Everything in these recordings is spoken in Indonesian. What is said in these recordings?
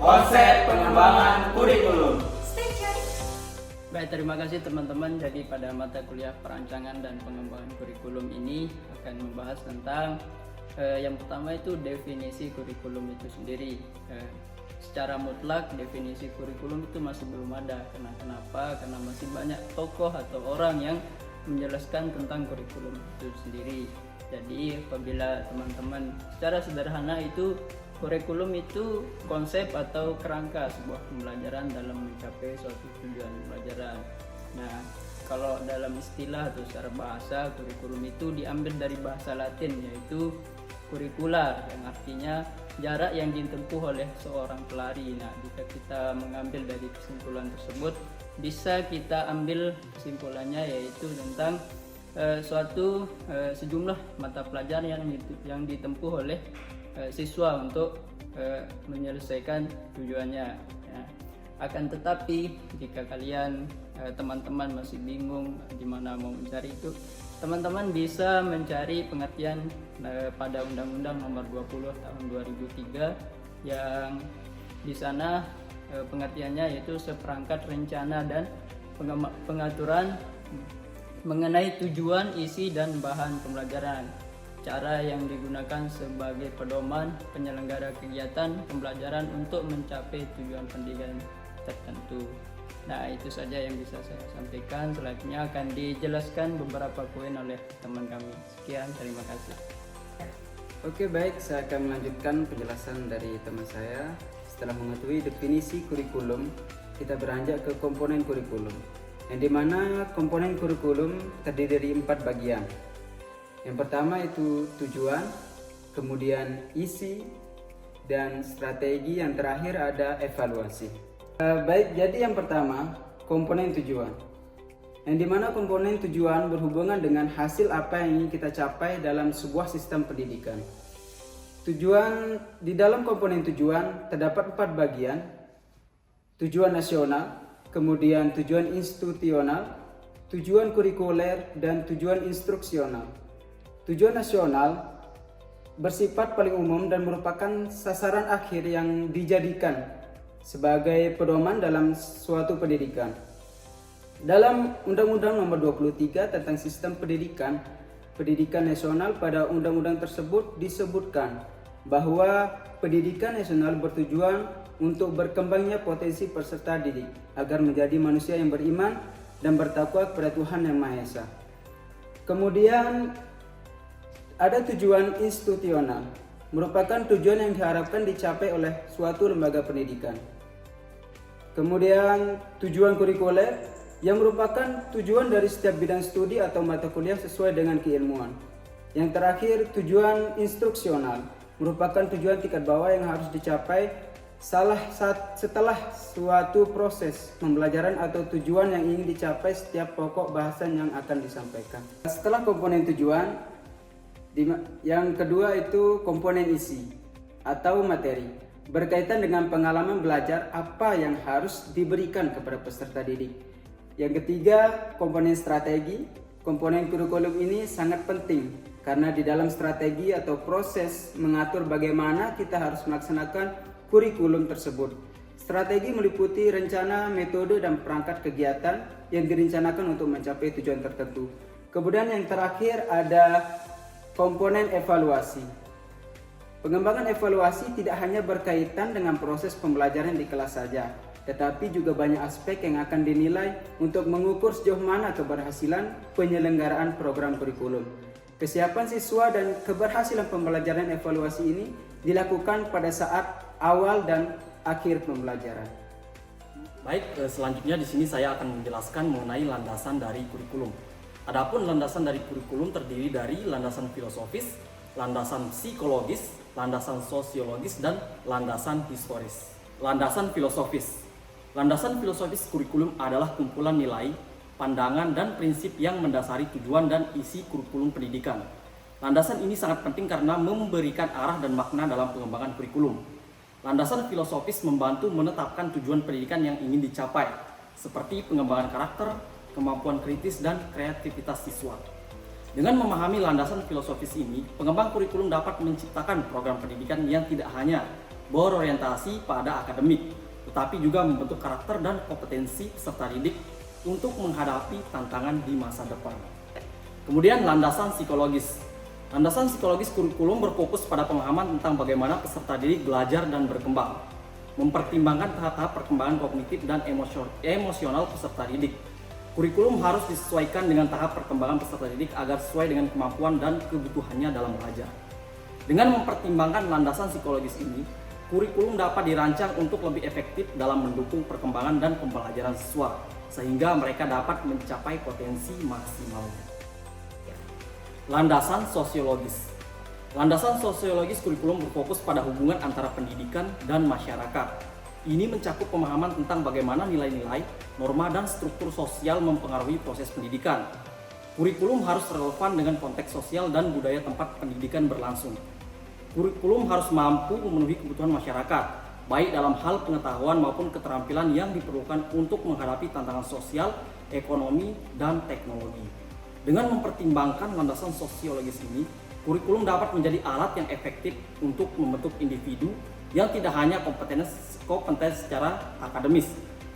konsep pengembangan kurikulum. Baik, terima kasih teman-teman. Jadi pada mata kuliah perancangan dan pengembangan kurikulum ini akan membahas tentang yang pertama itu definisi kurikulum itu sendiri. Secara mutlak definisi kurikulum itu masih belum ada. Kenapa? Karena masih banyak tokoh atau orang yang menjelaskan tentang kurikulum itu sendiri. Jadi apabila teman-teman secara sederhana itu kurikulum itu konsep atau kerangka sebuah pembelajaran dalam mencapai suatu tujuan pembelajaran. Nah, kalau dalam istilah atau secara bahasa, kurikulum itu diambil dari bahasa Latin yaitu kurikular, yang artinya jarak yang ditempuh oleh seorang pelari. Nah, jika kita mengambil dari kesimpulan tersebut, bisa kita ambil kesimpulannya yaitu tentang sejumlah mata pelajaran yang ditempuh oleh siswa untuk menyelesaikan tujuannya. Ya. Akan tetapi jika kalian teman-teman masih bingung di mana mau mencari itu, teman-teman bisa mencari pengertian pada Undang-Undang Nomor 20 Tahun 2003 yang di sana pengertiannya yaitu seperangkat rencana dan pengaturan mengenai tujuan, isi, dan bahan pembelajaran. Cara yang digunakan sebagai pedoman penyelenggara kegiatan pembelajaran untuk mencapai tujuan pendidikan tertentu. Nah, itu saja yang bisa saya sampaikan. Selanjutnya akan dijelaskan beberapa poin oleh teman kami. Sekian, terima kasih. Oke, baik, saya akan melanjutkan penjelasan dari teman saya. Setelah mengetahui definisi kurikulum, kita beranjak ke komponen kurikulum, yang dimana komponen kurikulum terdiri dari 4 bagian. Yang pertama itu tujuan, kemudian isi, dan strategi, yang terakhir ada evaluasi. Baik, jadi yang pertama komponen tujuan, yang dimana komponen tujuan berhubungan dengan hasil apa yang ingin kita capai dalam sebuah sistem pendidikan. Tujuan di dalam komponen tujuan terdapat 4 bagian: tujuan nasional, kemudian tujuan institusional, tujuan kurikuler, dan tujuan instruksional. Tujuan nasional bersifat paling umum dan merupakan sasaran akhir yang dijadikan sebagai pedoman dalam suatu pendidikan. Dalam Undang-Undang Nomor 23 tentang Sistem Pendidikan Nasional, pada undang-undang tersebut disebutkan bahwa pendidikan nasional bertujuan untuk berkembangnya potensi peserta didik agar menjadi manusia yang beriman dan bertakwa kepada Tuhan Yang Maha Esa. Kemudian ada tujuan institusional, merupakan tujuan yang diharapkan dicapai oleh suatu lembaga pendidikan. Kemudian tujuan kurikuler, yang merupakan tujuan dari setiap bidang studi atau mata kuliah sesuai dengan keilmuan. Yang terakhir, tujuan instruksional, merupakan tujuan tingkat bawah yang harus dicapai setelah suatu proses pembelajaran atau tujuan yang ingin dicapai setiap pokok bahasan yang akan disampaikan. Setelah komponen tujuan, yang kedua itu komponen isi atau materi, berkaitan dengan pengalaman belajar apa yang harus diberikan kepada peserta didik. Yang ketiga, komponen strategi. Komponen kurikulum ini sangat penting karena di dalam strategi atau proses mengatur bagaimana kita harus melaksanakan kurikulum tersebut. Strategi meliputi rencana, metode, dan perangkat kegiatan yang direncanakan untuk mencapai tujuan tertentu. Kemudian yang terakhir ada komponen evaluasi. Pengembangan evaluasi tidak hanya berkaitan dengan proses pembelajaran di kelas saja, tetapi juga banyak aspek yang akan dinilai untuk mengukur sejauh mana keberhasilan penyelenggaraan program kurikulum. Kesiapan siswa dan keberhasilan pembelajaran evaluasi ini dilakukan pada saat awal dan akhir pembelajaran. Baik, selanjutnya di sini saya akan menjelaskan mengenai landasan dari kurikulum. Adapun landasan dari kurikulum terdiri dari landasan filosofis, landasan psikologis, landasan sosiologis, dan landasan historis. Landasan filosofis. Landasan filosofis kurikulum adalah kumpulan nilai, pandangan, dan prinsip yang mendasari tujuan dan isi kurikulum pendidikan. Landasan ini sangat penting karena memberikan arah dan makna dalam pengembangan kurikulum. Landasan filosofis membantu menetapkan tujuan pendidikan yang ingin dicapai, seperti pengembangan karakter, kemampuan kritis, dan kreativitas siswa. Dengan memahami landasan filosofis ini, pengembang kurikulum dapat menciptakan program pendidikan yang tidak hanya berorientasi pada akademik, tetapi juga membentuk karakter dan kompetensi peserta didik untuk menghadapi tantangan di masa depan. Kemudian landasan psikologis. Landasan psikologis kurikulum berfokus pada pemahaman tentang bagaimana peserta didik belajar dan berkembang, mempertimbangkan tahap-tahap perkembangan kognitif dan emosional peserta didik. Kurikulum harus disesuaikan dengan tahap perkembangan peserta didik agar sesuai dengan kemampuan dan kebutuhannya dalam belajar. Dengan mempertimbangkan landasan psikologis ini, kurikulum dapat dirancang untuk lebih efektif dalam mendukung perkembangan dan pembelajaran siswa, sehingga mereka dapat mencapai potensi maksimalnya. Landasan sosiologis. Landasan sosiologis kurikulum berfokus pada hubungan antara pendidikan dan masyarakat. Ini mencakup pemahaman tentang bagaimana nilai-nilai, norma, dan struktur sosial mempengaruhi proses pendidikan. Kurikulum harus relevan dengan konteks sosial dan budaya tempat pendidikan berlangsung. Kurikulum harus mampu memenuhi kebutuhan masyarakat, baik dalam hal pengetahuan maupun keterampilan yang diperlukan untuk menghadapi tantangan sosial, ekonomi, dan teknologi. Dengan mempertimbangkan landasan sosiologis ini, kurikulum dapat menjadi alat yang efektif untuk membentuk individu yang tidak hanya kompeten secara akademis,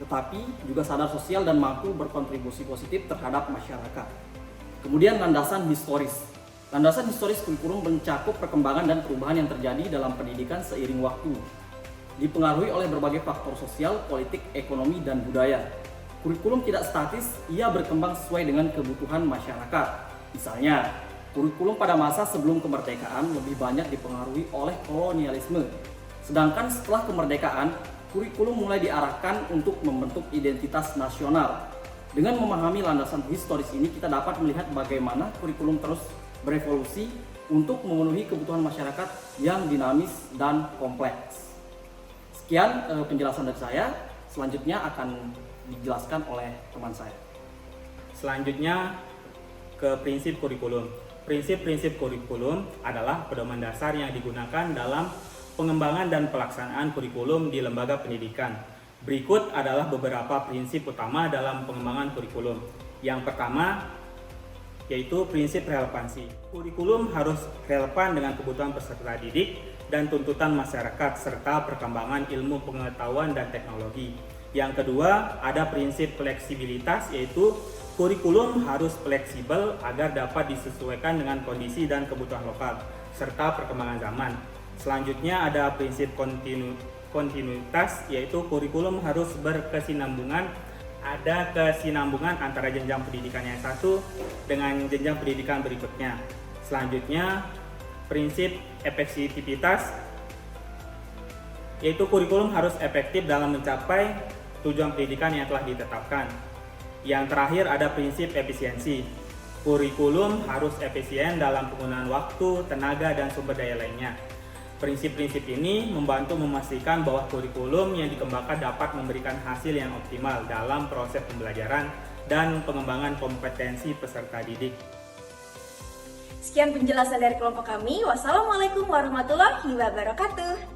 tetapi juga sadar sosial dan mampu berkontribusi positif terhadap masyarakat. Kemudian landasan historis. Landasan historis kurikulum mencakup perkembangan dan perubahan yang terjadi dalam pendidikan seiring waktu, dipengaruhi oleh berbagai faktor sosial, politik, ekonomi, dan budaya. Kurikulum tidak statis, ia berkembang sesuai dengan kebutuhan masyarakat. Misalnya, kurikulum pada masa sebelum kemerdekaan lebih banyak dipengaruhi oleh kolonialisme. Sedangkan setelah kemerdekaan, kurikulum mulai diarahkan untuk membentuk identitas nasional. Dengan memahami landasan historis ini, kita dapat melihat bagaimana kurikulum terus berevolusi untuk memenuhi kebutuhan masyarakat yang dinamis dan kompleks. Sekian penjelasan dari saya. Selanjutnya akan dijelaskan oleh teman saya. Selanjutnya ke prinsip kurikulum. Prinsip-prinsip kurikulum adalah pedoman dasar yang digunakan dalam pengembangan dan pelaksanaan kurikulum di lembaga pendidikan. Berikut adalah beberapa prinsip utama dalam pengembangan kurikulum. Yang pertama yaitu prinsip relevansi. Kurikulum harus relevan dengan kebutuhan peserta didik dan tuntutan masyarakat serta perkembangan ilmu pengetahuan dan teknologi. Yang kedua, ada prinsip fleksibilitas, yaitu kurikulum harus fleksibel agar dapat disesuaikan dengan kondisi dan kebutuhan lokal serta perkembangan zaman. Selanjutnya ada prinsip kontinuitas, yaitu kurikulum harus berkesinambungan. Ada kesinambungan antara jenjang pendidikan yang satu dengan jenjang pendidikan berikutnya. Selanjutnya prinsip efektivitas, yaitu kurikulum harus efektif dalam mencapai tujuan pendidikan yang telah ditetapkan. Yang terakhir ada prinsip efisiensi. Kurikulum harus efisien dalam penggunaan waktu, tenaga, dan sumber daya lainnya. Prinsip-prinsip ini membantu memastikan bahwa kurikulum yang dikembangkan dapat memberikan hasil yang optimal dalam proses pembelajaran dan pengembangan kompetensi peserta didik. Sekian penjelasan dari kelompok kami. Wassalamualaikum warahmatullahi wabarakatuh.